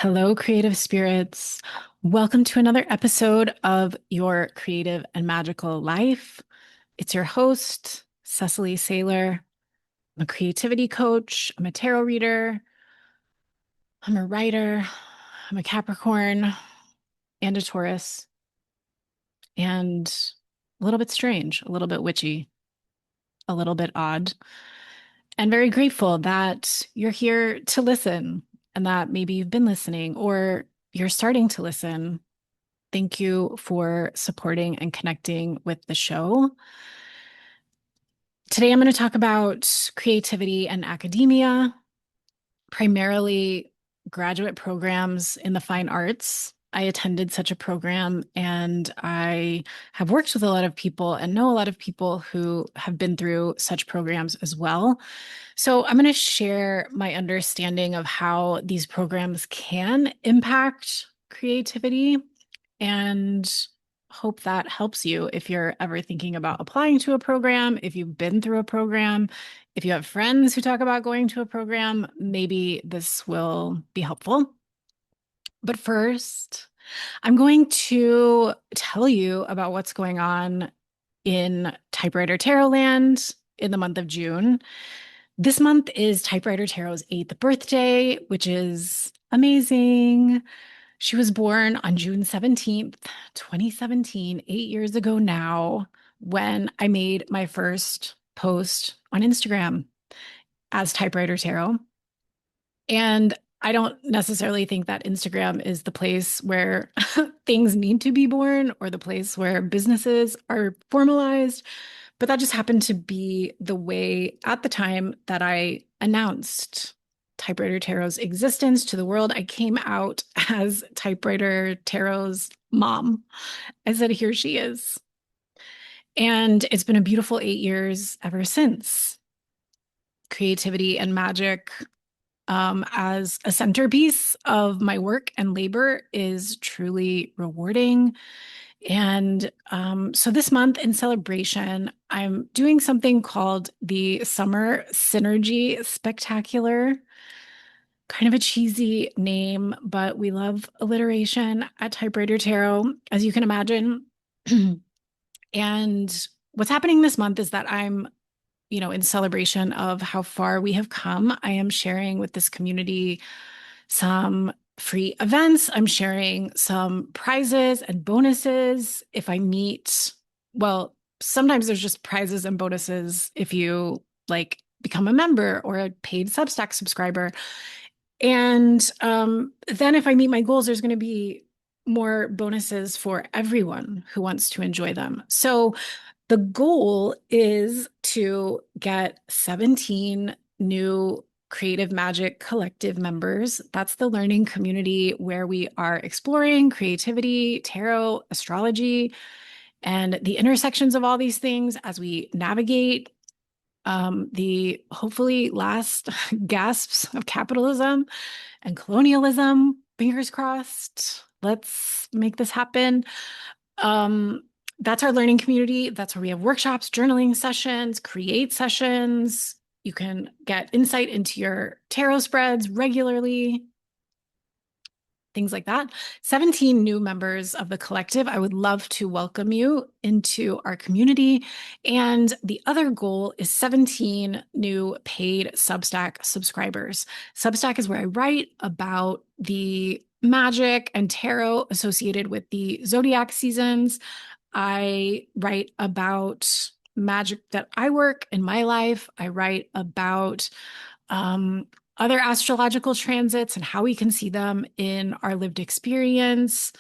Hello, creative spirits. Welcome to another episode of Your Creative and Magical Life. It's your host, Cecily Saylor. I'm a creativity coach, I'm a tarot reader, I'm a writer, I'm a Capricorn and a Taurus, and a little bit strange, a little bit witchy, a little bit odd, and very grateful that you're here to listen and that maybe you've been listening or you're starting to listen. Thank you for supporting and connecting with the show. Today, I'm going to talk about creativity and academia, primarily graduate programs in the fine arts. I attended such a program and I have worked with a lot of people and know a lot of people who have been through such programs as well. So, I'm going to share my understanding of how these programs can impact creativity and hope that helps you if you're ever thinking about applying to a program, if you've been through a program, if you have friends who talk about going to a program, maybe this will be helpful. But first, I'm going to tell you about what's going on in Typewriter Tarot Land in the month of June. This month is Typewriter Tarot's 8th birthday, which is amazing. She was born on June 17th, 2017, 8 years ago now, when I made my first post on Instagram as Typewriter Tarot. And I don't necessarily think that Instagram is the place where things need to be born or the place where businesses are formalized, but that just happened to be the way at the time that I announced Typewriter Tarot's existence to the world. I came out as Typewriter Tarot's mom. I said, here she is. And it's been a beautiful 8 years ever since. Creativity and magic as a centerpiece of my work and labor is truly rewarding. And so this month in celebration, I'm doing something called the Summer Synergy Spectacular. Kind of a cheesy name, but we love alliteration at Typewriter Tarot, as you can imagine. And what's happening this month is that I'm in celebration of how far we have come. I am sharing with this community some free events. I'm sharing some prizes and bonuses if I meet, well, sometimes there's just prizes and bonuses if you like become a member or a paid Substack subscriber. And then if I meet my goals, there's going to be more bonuses for everyone who wants to enjoy them. So the goal is to get 17 new Creative Magic Collective members. That's the learning community where we are exploring creativity, tarot, astrology, and the intersections of all these things as we navigate the hopefully last gasps of capitalism and colonialism. Fingers crossed. Let's make this happen. Um, that's our learning community. That's where we have workshops, journaling sessions, create sessions. You can get insight into your tarot spreads regularly, things like that. 17 new members of the collective. I would love to welcome you into our community. And the other goal is 17 new paid Substack subscribers. Substack is where I write about the magic and tarot associated with the zodiac seasons. I write about magic that I work in my life. I write about other astrological transits and how we can see them in our lived experience.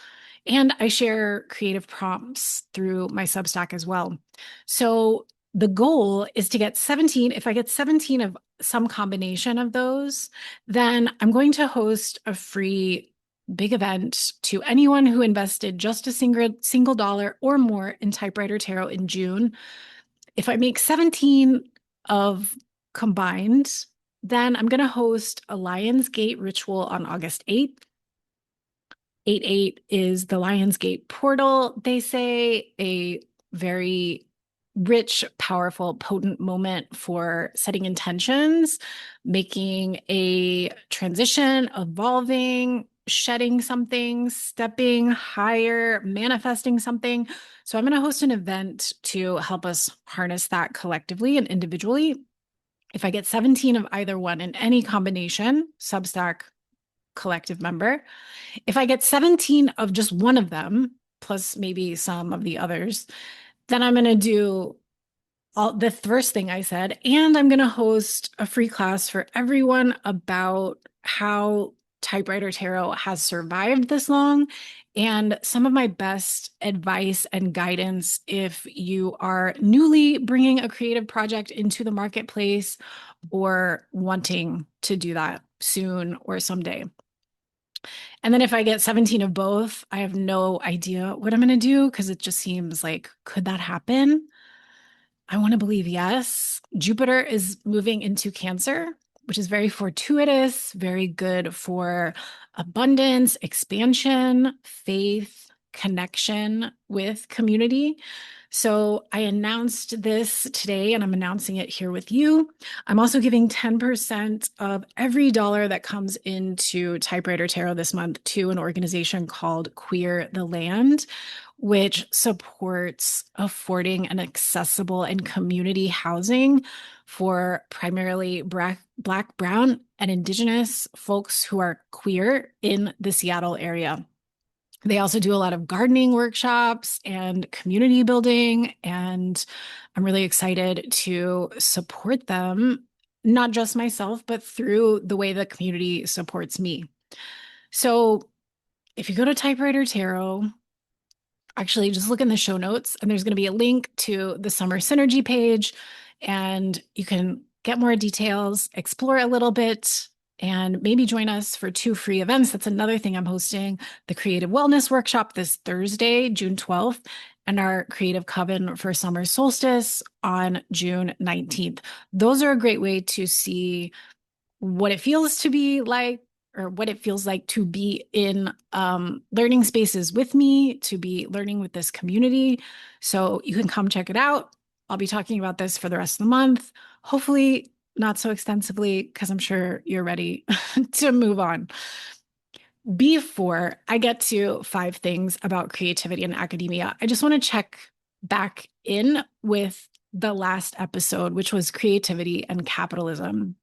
And I share creative prompts through my Substack as well. So the goal is to get 17. If I get 17 of some combination of those, then I'm going to host a free big event to anyone who invested just a single dollar or more in Typewriter Tarot in June. If I make 17 of combined, then I'm going to host a Lion's Gate ritual on August 8th. 8/8 is the Lion's Gate portal, they say, a very rich, powerful, potent moment for setting intentions, making a transition, evolving, shedding something, stepping higher, manifesting something. So I'm going to host an event to help us harness that collectively and individually. If I get 17 of either one in any combination, Substack collective member, if I get 17 of just one of them, plus maybe some of the others, then I'm going to do all the first thing I said, and I'm going to host a free class for everyone about how typewriter tarot has survived this long and some of my best advice and guidance if you are newly bringing a creative project into the marketplace or wanting to do that soon or someday. And then if I get 17 of both, I have no idea what I'm going to do because it just seems like, could that happen? I want to believe yes. Jupiter is moving into Cancer, which is very fortuitous, very good for abundance, expansion, faith, connection with community. So I announced this today and I'm announcing it here with you. I'm also giving 10% of every dollar that comes into Typewriter Tarot this month to an organization called Queer the Land, which supports affording an accessible and community housing for primarily Black, Brown, and Indigenous folks who are queer in the Seattle area. They also do a lot of gardening workshops and community building, and I'm really excited to support them, not just myself, but through the way the community supports me. So if you go to Typewriter Tarot, actually just look in the show notes and there's going to be a link to the summer synergy page and you can get more details, explore a little bit, and maybe join us for 2 free events. That's another thing I'm hosting: the Creative Wellness Workshop this Thursday, June 12th, and our Creative Coven for Summer Solstice on June 19th. Those are a great way to see what it feels to be like, or what it feels like to be in learning spaces with me, to be learning with this community. So you can come check it out. I'll be talking about this for the rest of the month, hopefully not so extensively, because I'm sure you're ready to move on. Before I get to 5 things about creativity and academia, I just want to check back in with the last episode, which was creativity and capitalism.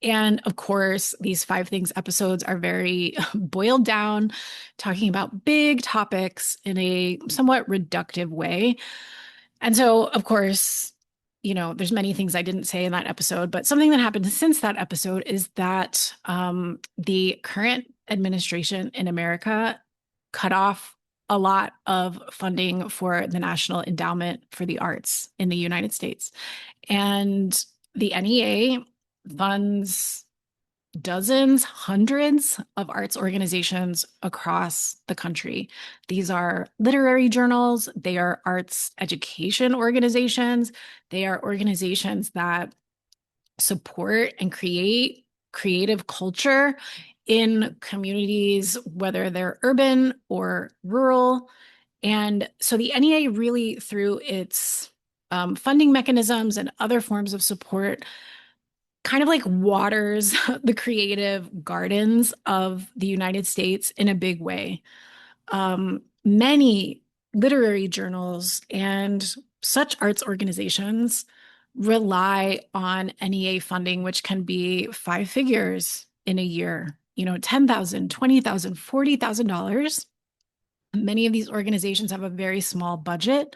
And of course, these 5 things episodes are very boiled down, talking about big topics in a somewhat reductive way. And so, of course, there's many things I didn't say in that episode, but something that happened since that episode is that the current administration in America cut off a lot of funding for the National Endowment for the Arts in the United States. And the NEA funds dozens, hundreds of arts organizations across the country. These are literary journals, they are arts education organizations, they are organizations that support and create creative culture in communities, whether they're urban or rural. And so the NEA really, through its funding mechanisms and other forms of support, kind of like waters the creative gardens of the United States in a big way. Many literary journals and such arts organizations rely on NEA funding, which can be 5 figures in a year, $10,000, $20,000, $40,000. Many of these organizations have a very small budget.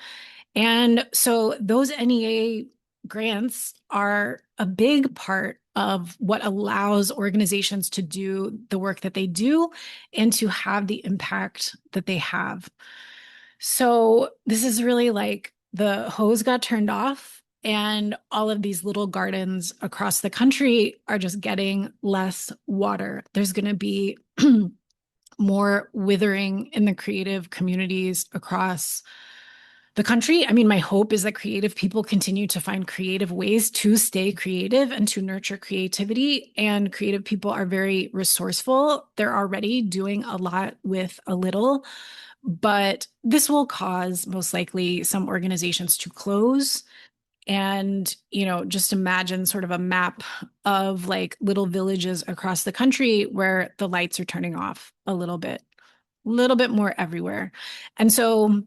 And so those NEA grants are a big part of what allows organizations to do the work that they do and to have the impact that they have. So this is really like the hose got turned off and all of these little gardens across the country are just getting less water. There's going to be more withering in the creative communities across the country. I mean, my hope is that creative people continue to find creative ways to stay creative and to nurture creativity. And creative people are very resourceful. They're already doing a lot with a little, but this will cause most likely some organizations to close. And, just imagine sort of a map of like little villages across the country where the lights are turning off a little bit more everywhere. And so,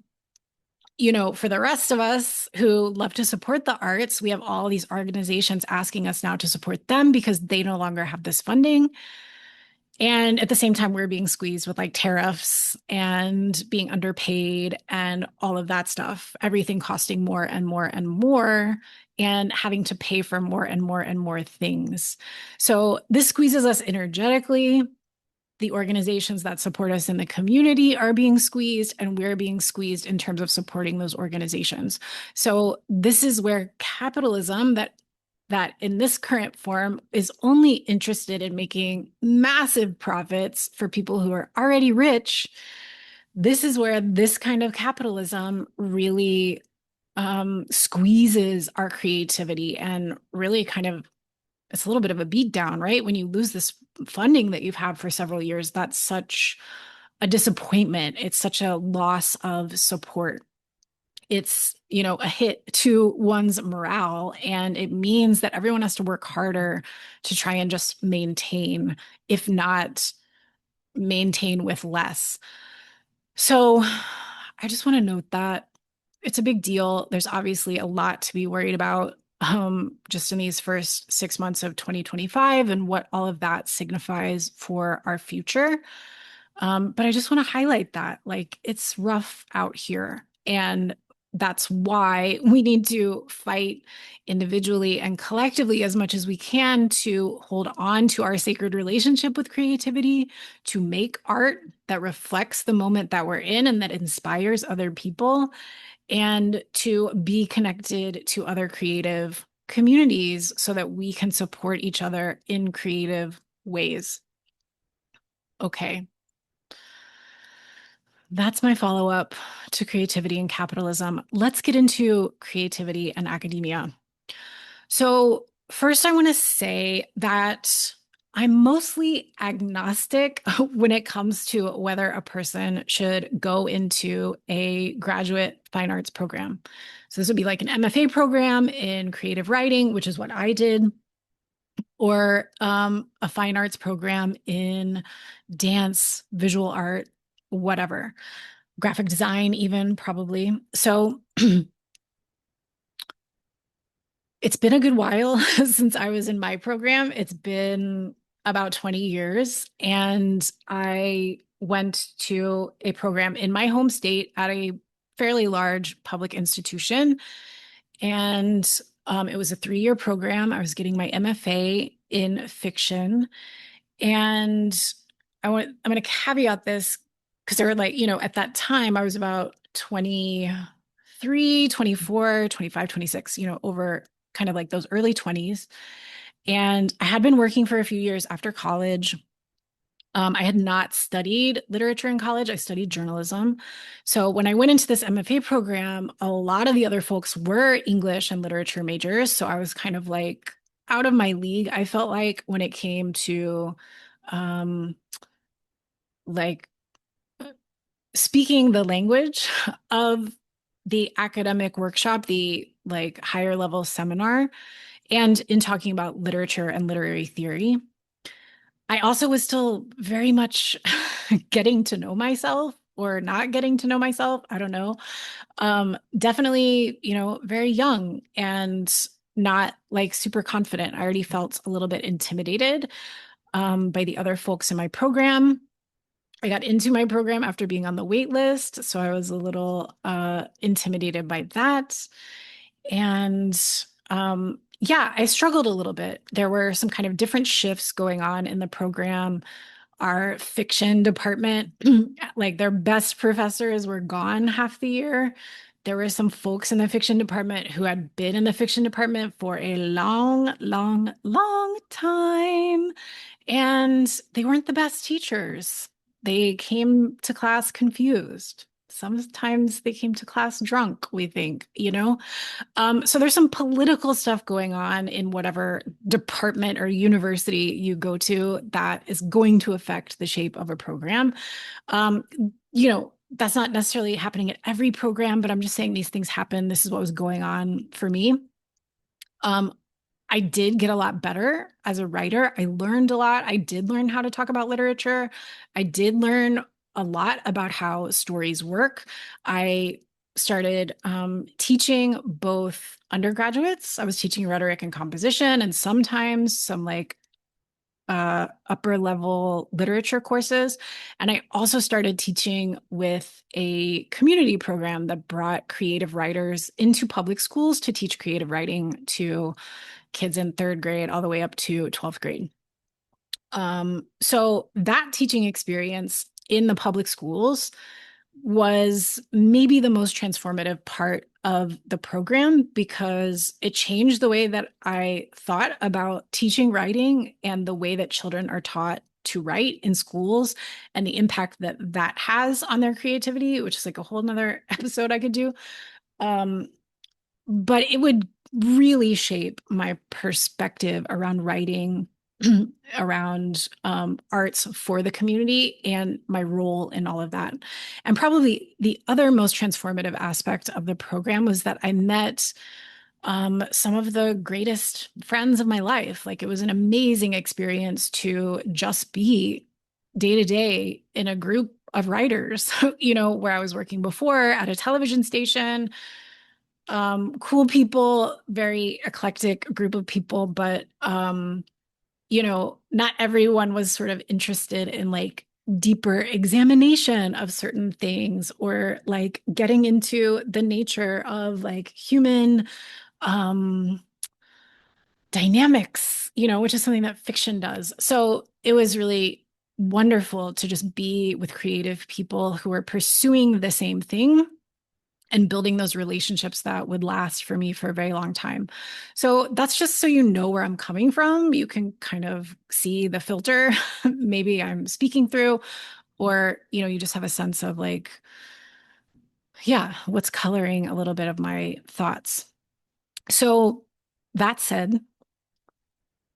for the rest of us who love to support the arts, we have all these organizations asking us now to support them because they no longer have this funding. And at the same time, we're being squeezed with like tariffs and being underpaid and all of that stuff, everything costing more and more and more, and having to pay for more and more and more things. So this squeezes us energetically. The organizations that support us in the community are being squeezed, and we're being squeezed in terms of supporting those organizations. So this is where capitalism that in this current form is only interested in making massive profits for people who are already rich. This is where this kind of capitalism really squeezes our creativity and really kind of it's a little bit of a beat down, right? When you lose this funding that you've had for several years, that's such a disappointment. It's such a loss of support. It's, a hit to one's morale. And it means that everyone has to work harder to try and just maintain, if not maintain with less. So I just want to note that it's a big deal. There's obviously a lot to be worried about just in these first 6 months of 2025 and what all of that signifies for our future. But I just want to highlight that like it's rough out here. And that's why we need to fight individually and collectively as much as we can to hold on to our sacred relationship with creativity, to make art that reflects the moment that we're in and that inspires other people, and to be connected to other creative communities so that we can support each other in creative ways. Okay. That's my follow up to creativity and capitalism. Let's get into creativity and academia. So, first, I want to say that I'm mostly agnostic when it comes to whether a person should go into a graduate fine arts program. So, this would be like an MFA program in creative writing, which is what I did, or a fine arts program in dance, visual art, whatever, graphic design, even probably. So, it's been a good while since I was in my program. It's been about 20 years. And I went to a program in my home state at a fairly large public institution. And it was a 3-year program. I was getting my MFA in fiction. And I'm going to caveat this because there were like, at that time I was about 23, 24, 25, 26, over kind of like those early 20s. And I had been working for a few years after college. I had not studied literature in college. I studied journalism. So when I went into this MFA program, a lot of the other folks were English and literature majors. So I was kind of like out of my league, I felt like, when it came to um, like speaking the language of the academic workshop, the like higher level seminar, and in talking about literature and literary theory. I also was still very much getting to know myself or not getting to know myself. I don't know. Definitely, very young and not like super confident. I already felt a little bit intimidated by the other folks in my program. I got into my program after being on the wait list, so I was a little intimidated by that. And yeah, I struggled a little bit. There were some kind of different shifts going on in the program. Our fiction department, like their best professors were gone half the year. There were some folks in the fiction department who had been in the fiction department for a long, long, long time. And they weren't the best teachers. They came to class confused. Sometimes they came to class drunk, we think. So there's some political stuff going on in whatever department or university you go to that is going to affect the shape of a program. Um, that's not necessarily happening at every program, but I'm just saying these things happen. This is what was going on for me. Um, I did get a lot better as a writer. I learned a lot. I did learn how to talk about literature. I did learn a lot about how stories work. I started teaching both undergraduates. I was teaching rhetoric and composition, and sometimes some like upper level literature courses. And I also started teaching with a community program that brought creative writers into public schools to teach creative writing to kids in third grade all the way up to 12th grade. So that teaching experience in the public schools was maybe the most transformative part of the program because it changed the way that I thought about teaching writing and the way that children are taught to write in schools and the impact that that has on their creativity, which is like a whole nother episode I could do. Um, but it would really shape my perspective around writing, around arts for the community, and my role in all of that. And probably the other most transformative aspect of the program was that I met some of the greatest friends of my life. Like it was an amazing experience to just be day to day in a group of writers, where I was working before at a television station, cool people, very eclectic group of people, but not everyone was sort of interested in like deeper examination of certain things or like getting into the nature of like human um dynamics, which is something that fiction does. So it was really wonderful to just be with creative people who are pursuing the same thing and building those relationships that would last for me for a very long time. So that's just so you know where I'm coming from. You can kind of see the filter maybe I'm speaking through, or, you just have a sense of like, yeah, what's coloring a little bit of my thoughts. So that said,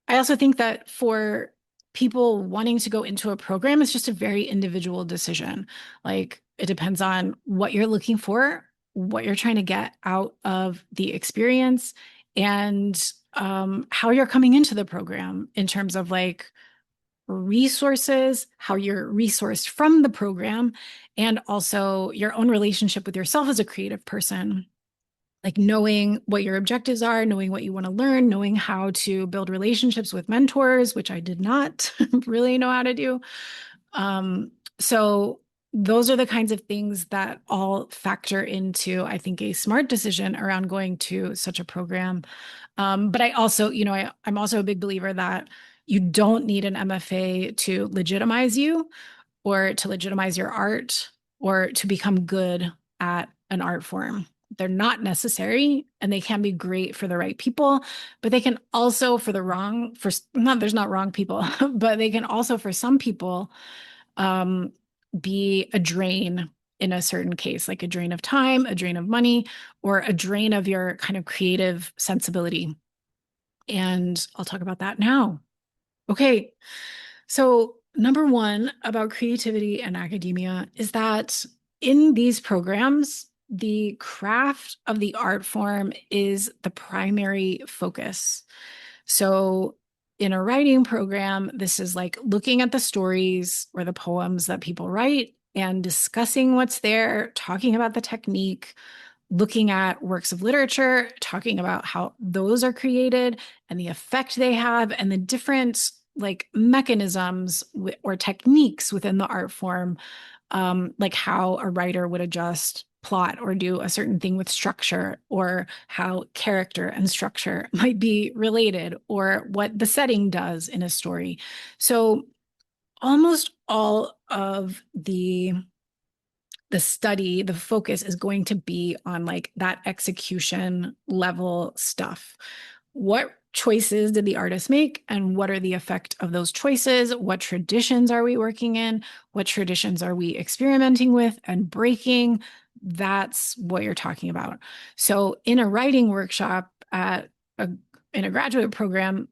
I also think that for people wanting to go into a program, it's just a very individual decision. Like it depends on what you're looking for, what you're trying to get out of the experience, and how you're coming into the program in terms of like resources, how you're resourced from the program, and also your own relationship with yourself as a creative person, like knowing what your objectives are, knowing what you want to learn, knowing how to build relationships with mentors, which I did not really know how to do. So those are the kinds of things that all factor into, I think, a smart decision around going to such a program. But I also, I'm also a big believer that you don't need an MFA to legitimize you or to legitimize your art or to become good at an art form. They're not necessary and they can be great for the right people, but they can also for the wrong, for not, there's not wrong people, but they can also for some people um, be a drain in a certain case, like a drain of time, a drain of money, or a drain of your kind of creative sensibility. And I'll talk about that now. Okay. So, number one about creativity and academia is that in these programs, the craft of the art form is the primary focus. So, in a writing program, this is like looking at the stories or the poems that people write and discussing what's there, talking about the technique, looking at works of literature, talking about how those are created and the effect they have and the different like mechanisms or techniques within the art form, like how a writer would adjust plot or do a certain thing with structure, or how character and structure might be related, or what the setting does in a story. So almost all of the study, the focus is going to be on like that execution level stuff. What choices did the artist make and what are the effect of those choices? What traditions are we working in? What traditions are we experimenting with and breaking? That's what you're talking about. So in a writing workshop in a graduate program,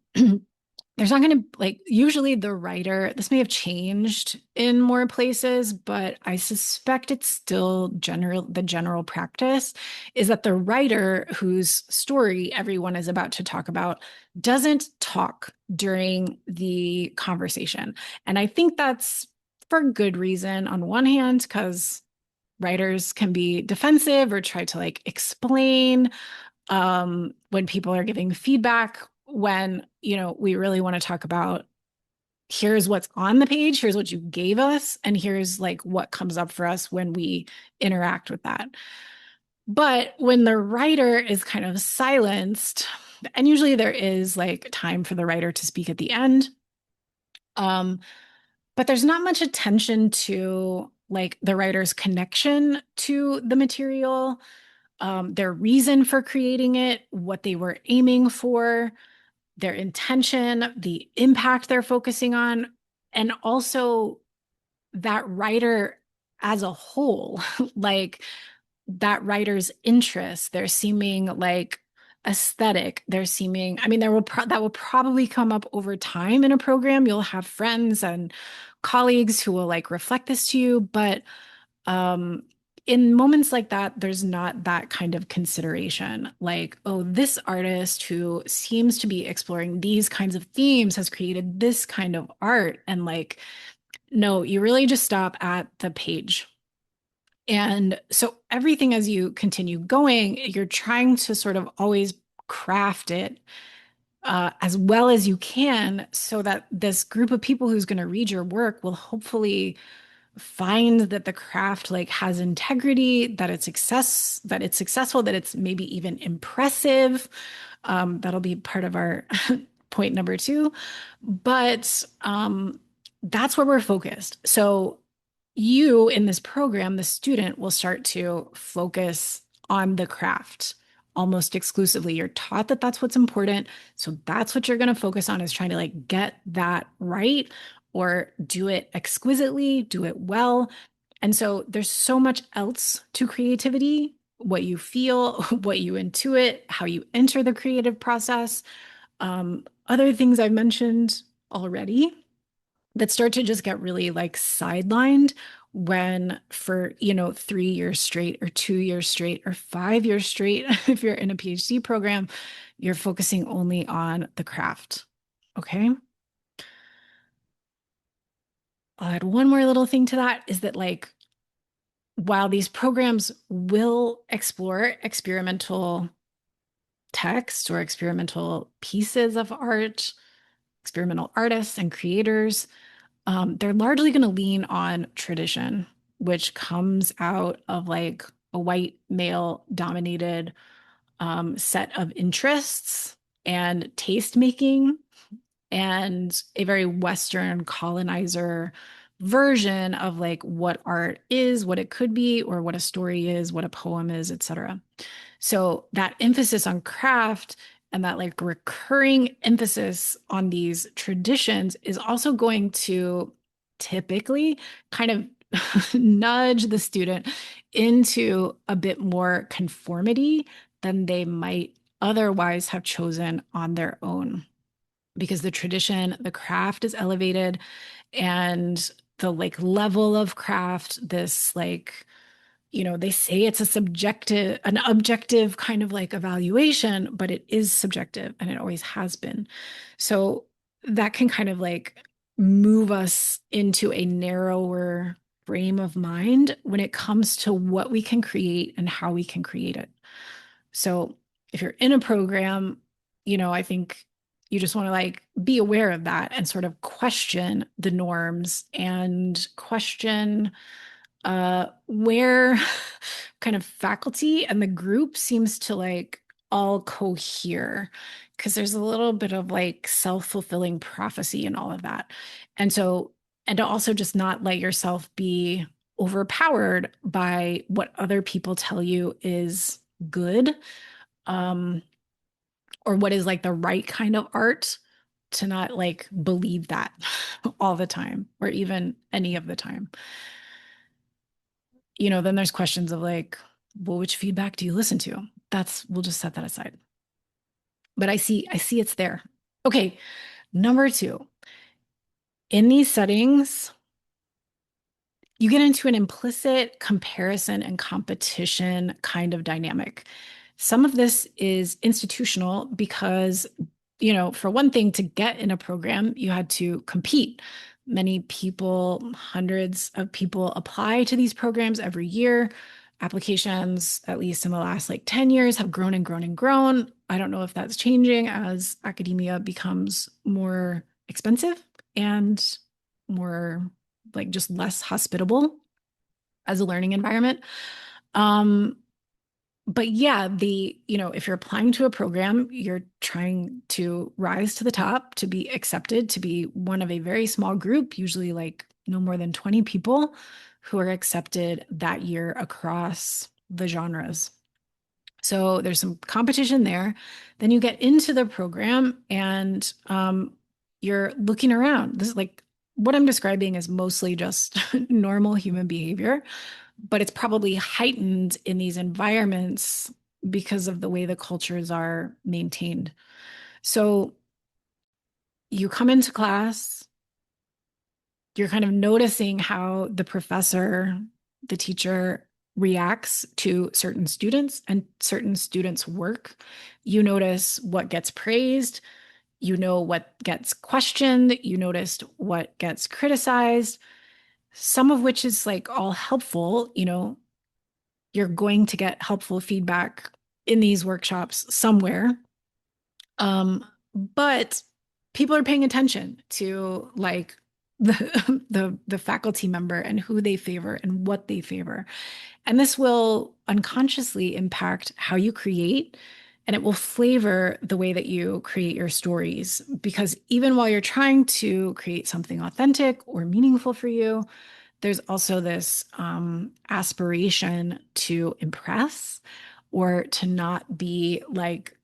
there's not going to like usually the writer, this may have changed in more places, but I suspect it's still the general practice is that the writer whose story everyone is about to talk about doesn't talk during the conversation. And I think that's for good reason on one hand, because writers can be defensive or try to like explain when people are giving feedback, when, we really want to talk about here's what's on the page, here's what you gave us, and here's like what comes up for us when we interact with that. But when the writer is kind of silenced, and usually there is like time for the writer to speak at the end, um, but there's not much attention to like the writer's connection to the material, their reason for creating it, what they were aiming for, their intention, the impact they're focusing on, and also that writer as a whole, like that writer's interests, they're seeming like aesthetic, they're seeming, I mean, that will probably come up over time in a program. You'll have friends and colleagues who will like reflect this to you, but um, in moments like that, there's not that kind of consideration. Like, oh, this artist who seems to be exploring these kinds of themes has created this kind of art. And like, no, you really just stop at the page. And so everything as you continue going, you're trying to sort of always craft it as well as you can so that this group of people who's going to read your work will hopefully find that the craft like has integrity, that it's successful, that it's maybe even impressive. That'll be part of our point number two. But that's where we're focused. So you in this program, the student will start to focus on the craft almost exclusively. You're taught that that's what's important. So that's what you're going to focus on is trying to like get that right or do it exquisitely, do it well. And so there's so much else to creativity, what you feel, what you intuit, how you enter the creative process. Other things I've mentioned already that start to just get really like sidelined when for 3 years straight or 2 years straight or 5 years straight if you're in a PhD program, you're focusing only on the craft. Okay, I'll add one more little thing to that is that like while these programs will explore experimental text or experimental pieces of art, experimental artists and creators, they're largely going to lean on tradition, which comes out of like a white male dominated set of interests and taste making and a very Western colonizer version of like what art is, what it could be, or what a story is, what a poem is, etc. So that emphasis on craft and that like recurring emphasis on these traditions is also going to typically kind of nudge the student into a bit more conformity than they might otherwise have chosen on their own. Because the tradition, the craft is elevated and the like level of craft, this like they say it's an objective kind of like evaluation, but it is subjective and it always has been. So that can kind of like move us into a narrower frame of mind when it comes to what we can create and how we can create it. So if you're in a program, I think you just want to like be aware of that and sort of question the norms and question where kind of faculty and the group seems to like all cohere because there's a little bit of like self-fulfilling prophecy and all of that. And so, and to also just not let yourself be overpowered by what other people tell you is good, um, or what is like the right kind of art, to not like believe that all the time or even any of the time. Then there's questions of like, well, which feedback do you listen to? We'll just set that aside. But I see it's there. Okay. Number two, in these settings, you get into an implicit comparison and competition kind of dynamic. Some of this is institutional because, for one thing, to get in a program, you had to compete. Many people, hundreds of people apply to these programs every year. Applications, at least in the last like 10 years, have grown and grown and grown. I don't know if that's changing as academia becomes more expensive and more like just less hospitable as a learning environment. Um, but yeah, if you're applying to a program, you're trying to rise to the top, to be accepted, to be one of a very small group, usually like no more than 20 people who are accepted that year across the genres. So there's some competition there. Then you get into the program and you're looking around. This is like what I'm describing is mostly just normal human behavior, but it's probably heightened in these environments because of the way the cultures are maintained. So you come into class, you're kind of noticing how the professor, the teacher reacts to certain students and certain students' work. You notice what gets praised, you know what gets questioned, you noticed what gets criticized, some of which is like all helpful. You're going to get helpful feedback in these workshops somewhere. But people are paying attention to like the faculty member and who they favor and what they favor. And this will unconsciously impact how you create, and it will flavor the way that you create your stories. Because even while you're trying to create something authentic or meaningful for you, there's also this aspiration to impress or to not be like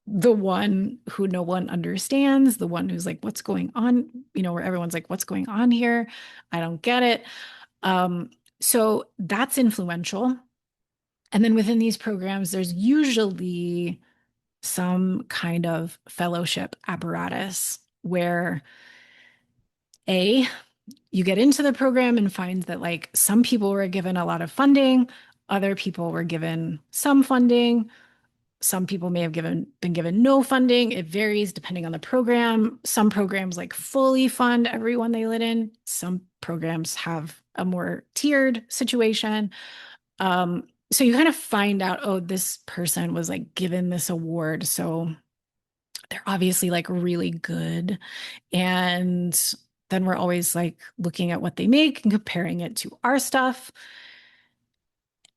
the one who no one understands, the one who's like, what's going on? Where everyone's like, what's going on here? I don't get it. So that's influential. And then within these programs, there's usually some kind of fellowship apparatus where A, you get into the program and find that like some people were given a lot of funding, other people were given some funding, some people may have been given no funding. It varies depending on the program. Some programs like fully fund everyone they let in. Some programs have a more tiered situation. So you kind of find out, oh, this person was like given this award, so they're obviously like really good. And then we're always like looking at what they make and comparing it to our stuff.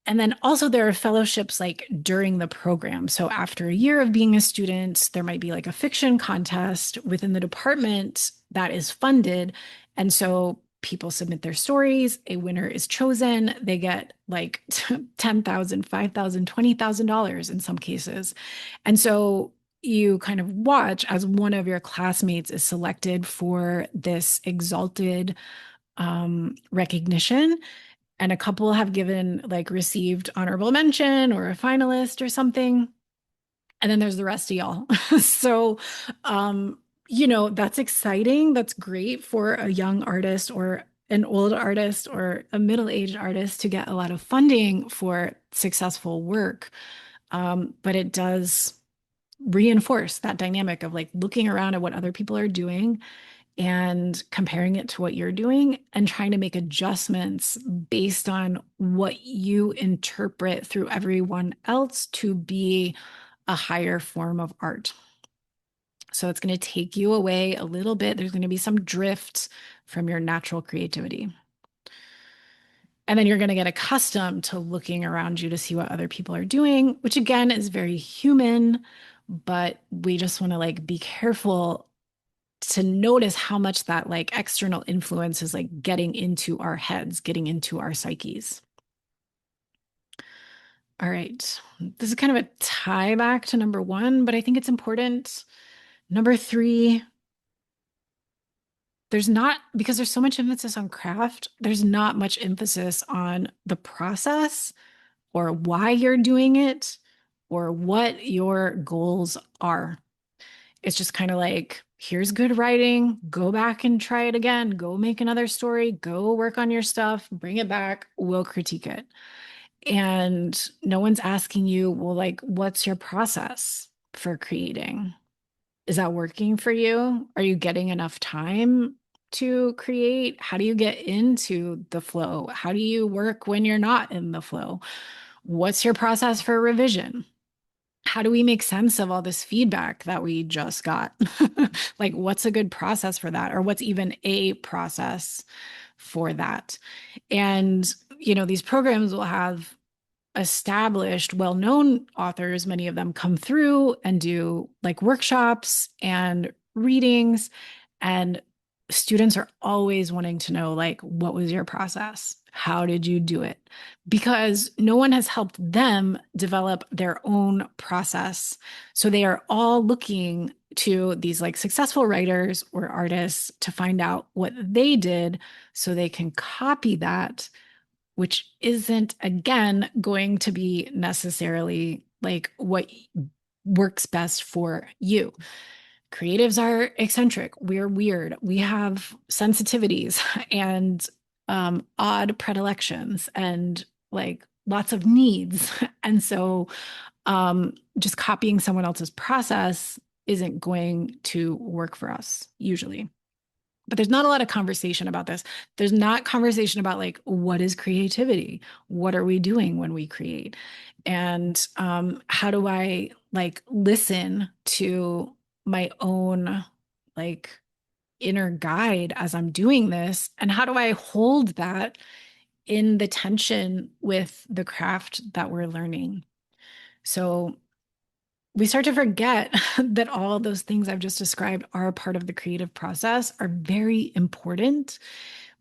And then also there are fellowships like during the program. So after a year of being a student, there might be like a fiction contest within the department that is funded. And so people submit their stories, a winner is chosen, they get like 10,000, 5,000, $20,000 in some cases. And so you kind of watch as one of your classmates is selected for this exalted recognition, and a couple have given like received honorable mention or a finalist or something. And then there's the rest of y'all. So, that's exciting. That's great for a young artist or an old artist or a middle-aged artist to get a lot of funding for successful work. But it does reinforce that dynamic of like looking around at what other people are doing and comparing it to what you're doing and trying to make adjustments based on what you interpret through everyone else to be a higher form of art. So it's going to take you away a little bit. There's going to be some drift from your natural creativity. And then you're going to get accustomed to looking around you to see what other people are doing, which again is very human, but we just want to like be careful to notice how much that like external influence is like getting into our heads, getting into our psyches. All right. This is kind of a tie back to number one, but I think it's important. Number three, there's not, because there's so much emphasis on craft, there's not much emphasis on the process or why you're doing it or what your goals are. It's just kind of like, here's good writing, go back and try it again, go make another story, go work on your stuff, bring it back, we'll critique it. And no one's asking you, well, like, what's your process for creating? Is that working for you? Are you getting enough time to create? How do you get into the flow? How do you work when you're not in the flow? What's your process for revision? How do we make sense of all this feedback that we just got? Like, what's a good process for that? Or what's even a process for that? And, these programs will have established, well known authors, many of them come through and do like workshops and readings. And students are always wanting to know, like, what was your process? How did you do it? Because no one has helped them develop their own process. So they are all looking to these like successful writers or artists to find out what they did so they can copy that, which isn't, again, going to be necessarily like what works best for you. Creatives are eccentric. We're weird. We have sensitivities and odd predilections and like lots of needs. And so just copying someone else's process isn't going to work for us usually. But there's not a lot of conversation about this. There's not conversation about like, what is creativity? What are we doing when we create? And how do I like listen to my own like inner guide as I'm doing this? And how do I hold that in the tension with the craft that we're learning? So we start to forget that all of those things I've just described are a part of the creative process, are very important.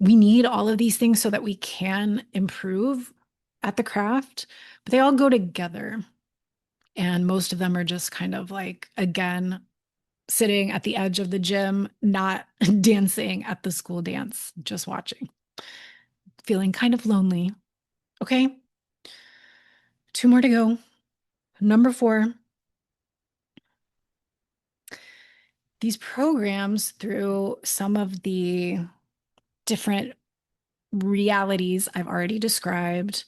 We need all of these things so that we can improve at the craft, but they all go together. And most of them are just kind of like, again, sitting at the edge of the gym, not dancing at the school dance, just watching, feeling kind of lonely. Okay, two more to go. Number 4, these programs, through some of the different realities I've already described,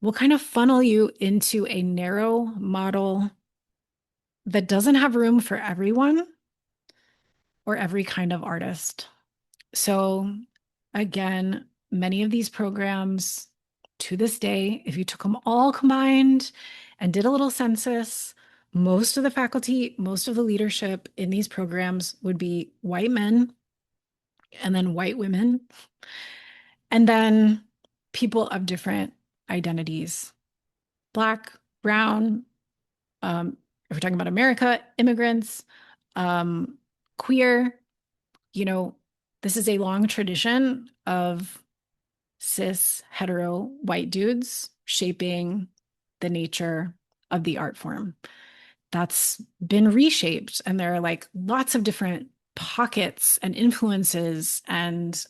will kind of funnel you into a narrow model that doesn't have room for everyone or every kind of artist. So, again, many of these programs to this day, if you took them all combined and did a little census, most of the faculty, most of the leadership in these programs would be white men and then white women, and then people of different identities, Black, brown, if we're talking about America, immigrants, um, queer, you know, this is a long tradition of cis, hetero, white dudes shaping the nature of the art form. That's been reshaped, and there are like lots of different pockets and influences and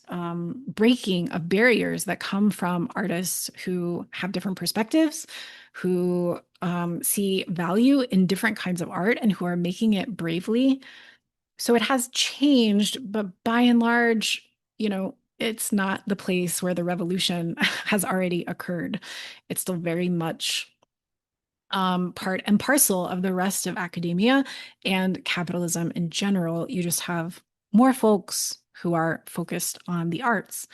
breaking of barriers that come from artists who have different perspectives, who see value in different kinds of art, and who are making it bravely. So it has changed, but by and large, it's not the place where the revolution has already occurred. It's still very much part and parcel of the rest of academia and capitalism in general. You just have more folks who are focused on the arts.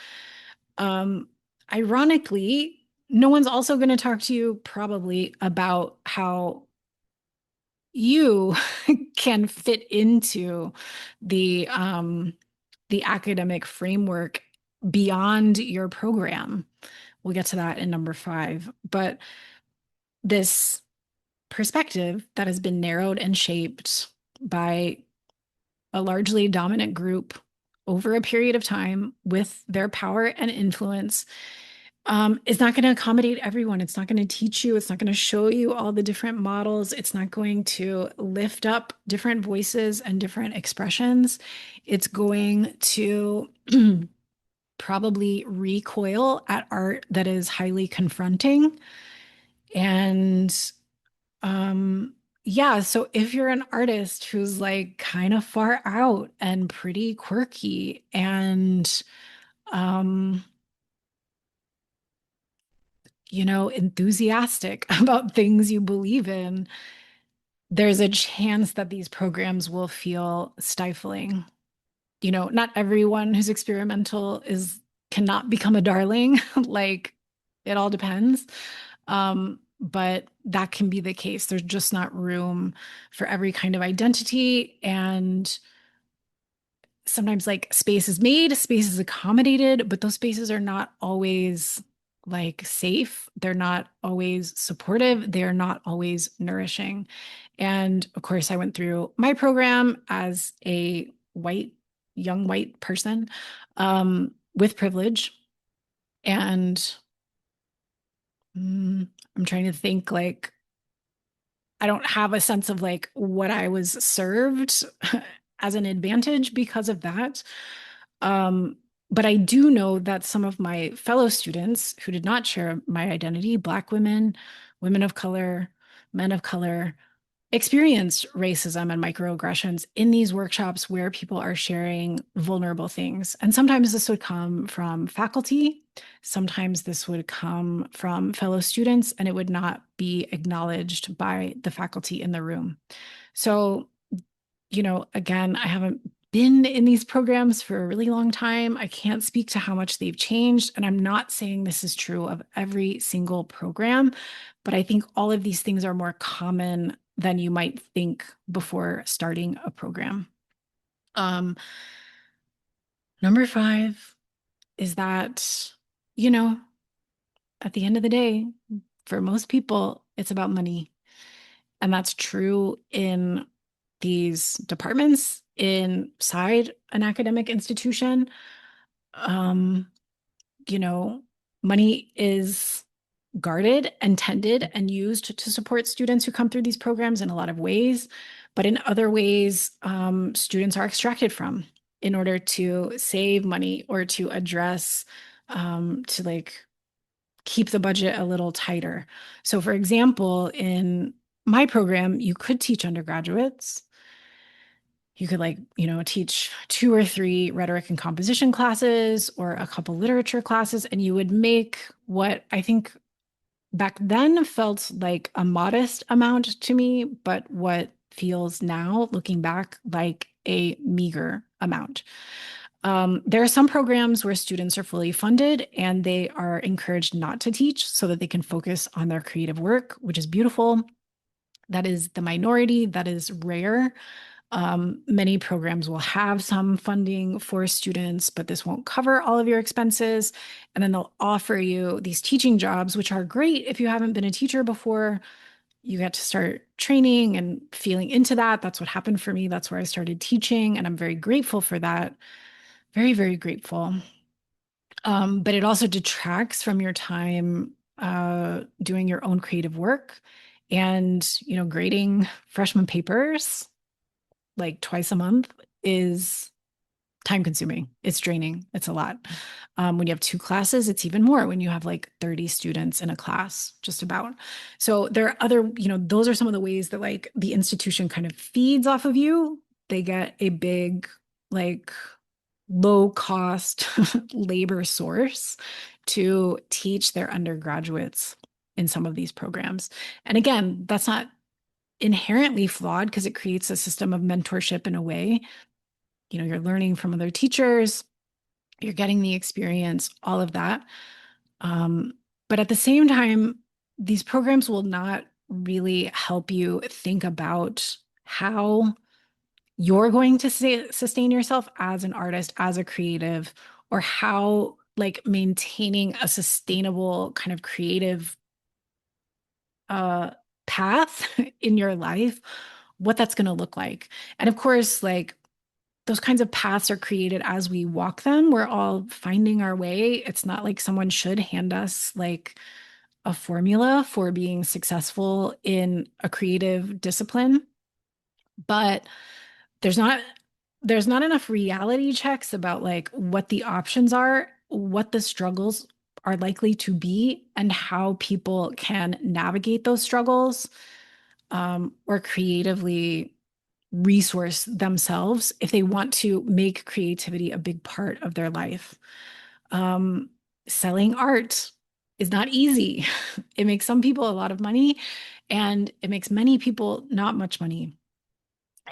Um, Ironically, no one's also going to talk to you probably about how you can fit into the academic framework beyond your program. We'll get to that in number 5. But this perspective that has been narrowed and shaped by a largely dominant group over a period of time with their power and influence is not going to accommodate everyone. It's not going to teach you. It's not going to show you all the different models. It's not going to lift up different voices and different expressions. It's going to probably recoil at art that is highly confronting and yeah, so if you're an artist who's like kind of far out and pretty quirky and um enthusiastic about things you believe in, there's a chance that these programs will feel stifling. Not everyone who's experimental is cannot become a darling. Like it all depends. But that can be the case. There's just not room for every kind of identity. And sometimes like space is made, space is accommodated, but those spaces are not always like safe. They're not always supportive. They're not always nourishing. And of course, I went through my program as a young white person with privilege. And I'm trying to think like, I don't have a sense of like what I was served as an advantage because of that. Um, but I do know that some of my fellow students who did not share my identity, Black women, women of color, men of color, experienced racism and microaggressions in these workshops where people are sharing vulnerable things. And sometimes this would come from faculty, sometimes this would come from fellow students, and it would not be acknowledged by the faculty in the room. So again, I haven't been in these programs for a really long time. I can't speak to how much they've changed. And I'm not saying this is true of every single program, but I think all of these things are more common than you might think before starting a program. Um, Number five is that, you know, at the end of the day, for most people, it's about money. And that's true in these departments inside an academic institution. Um, you know, Money is guarded and tended and used to support students who come through these programs in a lot of ways. But in other ways, students are extracted from in order to save money or to address, to like keep the budget a little tighter. So, for example, in my program, you could teach undergraduates. You could teach two or three rhetoric and composition classes or a couple literature classes, and you would make what I think back then felt like a modest amount to me, but what feels now, looking back, like a meager amount. There are some programs where students are fully funded and they are encouraged not to teach so that they can focus on their creative work, which is beautiful. That is the minority, that is rare. Many programs will have some funding for students, but this won't cover all of your expenses. And then they'll offer you these teaching jobs, which are great if you haven't been a teacher before. You get to start training and feeling into that. That's what happened for me. That's where I started teaching. And I'm very grateful for that. Very, very grateful. But it also detracts from your time doing your own creative work and, grading freshman papers like twice a month is time consuming. It's draining. It's a lot. When you have two classes, it's even more when you have like 30 students in a class, just about. So there are other, those are some of the ways that like the institution kind of feeds off of you. They get a big, like, low cost labor source to teach their undergraduates in some of these programs. And again, that's not inherently flawed because it creates a system of mentorship in a way. You're learning from other teachers, you're getting the experience, all of that. Um, but at the same time, these programs will not really help you think about how you're going to sustain yourself as an artist, as a creative, or how like maintaining a sustainable kind of creative uh, path in your life, what that's going to look like. And of course, like those kinds of paths are created as we walk them. We're all finding our way. It's not like someone should hand us like a formula for being successful in a creative discipline, but there's not there's not enough reality checks about like what the options are, what the struggles are likely to be, and how people can navigate those struggles or creatively resource themselves if they want to make creativity a big part of their life. Um, Selling art is not easy. It makes some people a lot of money, and it makes many people not much money.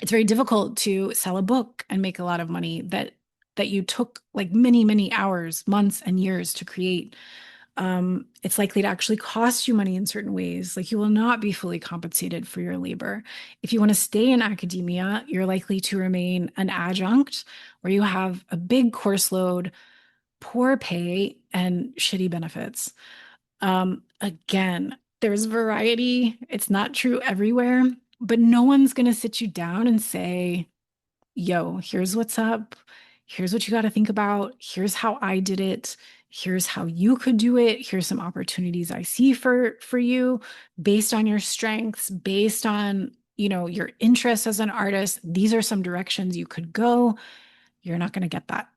It's very difficult to sell a book and make a lot of money that you took like many, many hours, months, and years to create. It's likely to actually cost you money in certain ways. Like you will not be fully compensated for your labor. If you want to stay in academia, you're likely to remain an adjunct where you have a big course load, poor pay, and shitty benefits. Again, there's variety. It's not true everywhere, but no one's going to sit you down and say, yo, here's what's up. Here's what you got to think about. Here's how I did it. Here's how you could do it. Here's some opportunities I see for you based on your strengths, based on, your interests as an artist. These are some directions you could go. You're not going to get that.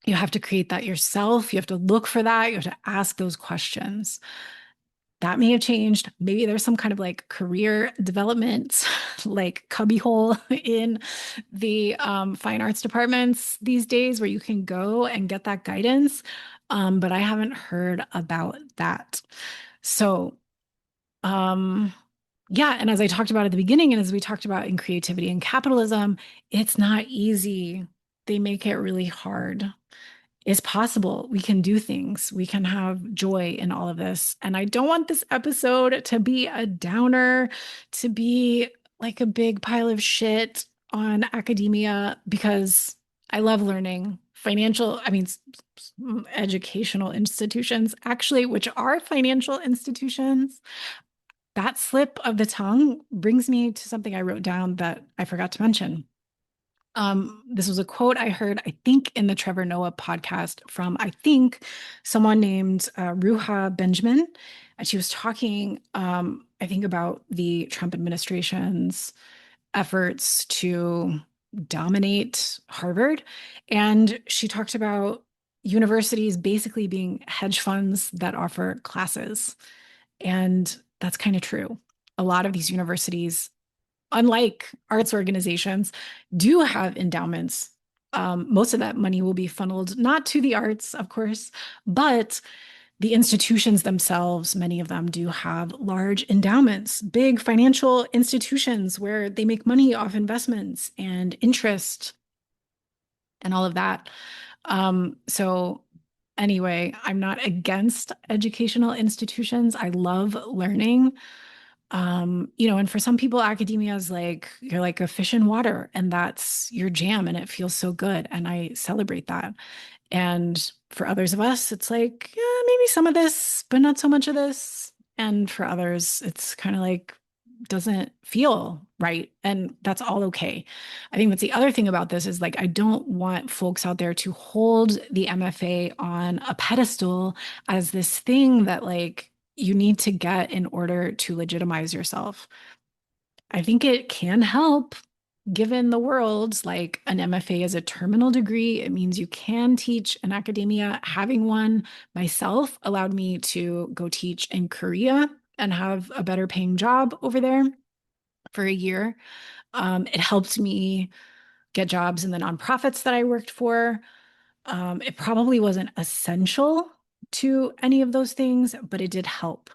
You have to create that yourself. You have to look for that. You have to ask those questions. That may have changed. Maybe there's some kind of like career development, like cubbyhole in the fine arts departments these days where you can go and get that guidance. But I haven't heard about that. So, um, yeah. And as I talked about at the beginning, and as we talked about in creativity and capitalism, it's not easy. They make it really hard. Is possible. We can do things. We can have joy in all of this. And I don't want this episode to be a downer, to be like a big pile of shit on academia, because I love learning educational institutions, actually, which are financial institutions. That slip of the tongue brings me to something I wrote down that I forgot to mention. This was a quote I heard, I think, in the Trevor Noah podcast from, I think, someone named Ruha Benjamin. And she was talking, I think, about the Trump administration's efforts to dominate Harvard. And she talked about universities basically being hedge funds that offer classes. And that's kind of true. A lot of these universities, unlike arts organizations, do have endowments. Most of that money will be funneled not to the arts, of course, but the institutions themselves, many of them do have large endowments, big financial institutions where they make money off investments and interest and all of that. So, anyway, I'm not against educational institutions. I love learning. And for some people, academia is like you're like a fish in water, and that's your jam, and it feels so good. And I celebrate that. And for others of us, it's like, yeah, maybe some of this, but not so much of this. And for others, it's kind of like doesn't feel right. And that's all okay. I think that's the other thing about this is like, I don't want folks out there to hold the MFA on a pedestal as this thing that like you need to get in order to legitimize yourself. I think it can help given the world, like an MFA is a terminal degree. It means you can teach in academia. Having one myself allowed me to go teach in Korea and have a better paying job over there for a year. It helped me get jobs in the nonprofits that I worked for. It probably wasn't essential to any of those things, but it did help.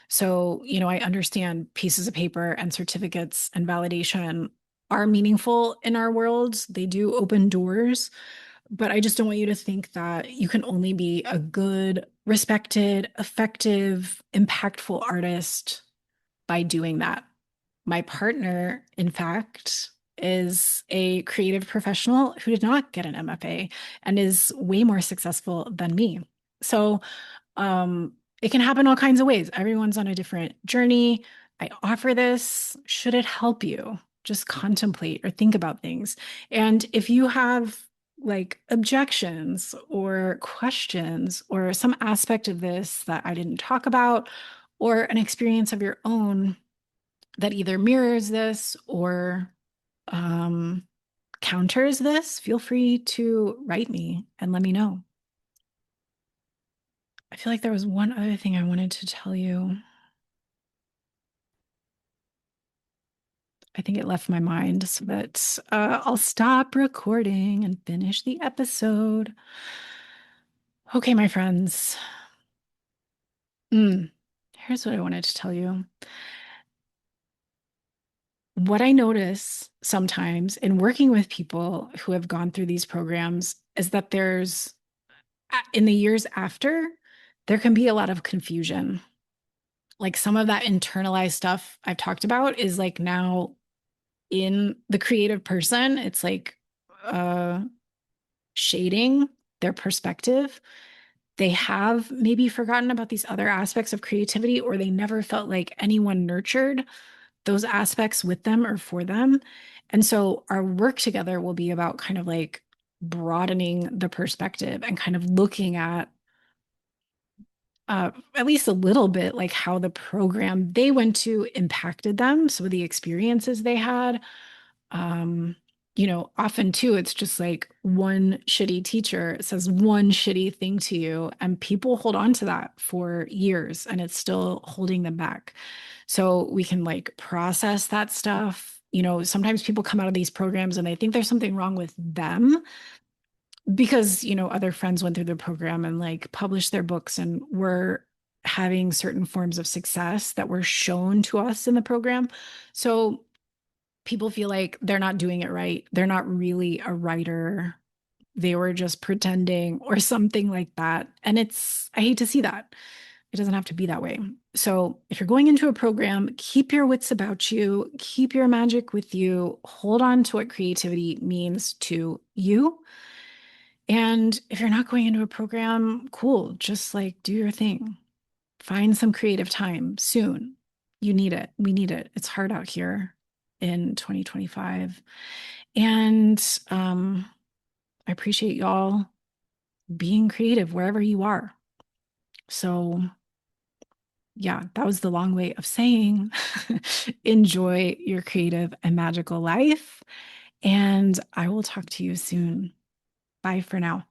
So, I understand pieces of paper and certificates and validation are meaningful in our world. They do open doors, but I just don't want you to think that you can only be a good, respected, effective, impactful artist by doing that. My partner, in fact, is a creative professional who did not get an MFA and is way more successful than me. So it can happen all kinds of ways. Everyone's on a different journey. I offer this. Should it help you? Just contemplate or think about things. And if you have like objections or questions or some aspect of this that I didn't talk about, or an experience of your own that either mirrors this or um, counters this, feel free to write me and let me know. I feel like there was one other thing I wanted to tell you. I think it left my mind, but I'll stop recording and finish the episode. Okay, my friends. Mm, here's what I wanted to tell you. What I notice sometimes in working with people who have gone through these programs is that in the years after, there can be a lot of confusion. Like some of that internalized stuff I've talked about is like now in the creative person, it's like uh, shading their perspective. They have maybe forgotten about these other aspects of creativity, or they never felt like anyone nurtured those aspects with them or for them. And so our work together will be about kind of like broadening the perspective and kind of looking at least a little bit like how the program they went to impacted them. So the experiences they had, um, often too, it's just like one shitty teacher says one shitty thing to you, and people hold on to that for years and it's still holding them back. So we can like process that stuff. Sometimes people come out of these programs and they think there's something wrong with them because, other friends went through the program and like published their books and were having certain forms of success that were shown to us in the program. So people feel like they're not doing it right. They're not really a writer. They were just pretending or something like that. And I hate to see that. It doesn't have to be that way. So if you're going into a program, keep your wits about you, keep your magic with you, hold on to what creativity means to you. And if you're not going into a program, cool, just like do your thing. Find some creative time soon. You need it. We need it. It's hard out here in 2025. And I appreciate y'all being creative wherever you are. So, yeah, that was the long way of saying enjoy your creative and magical life. And I will talk to you soon. Bye for now.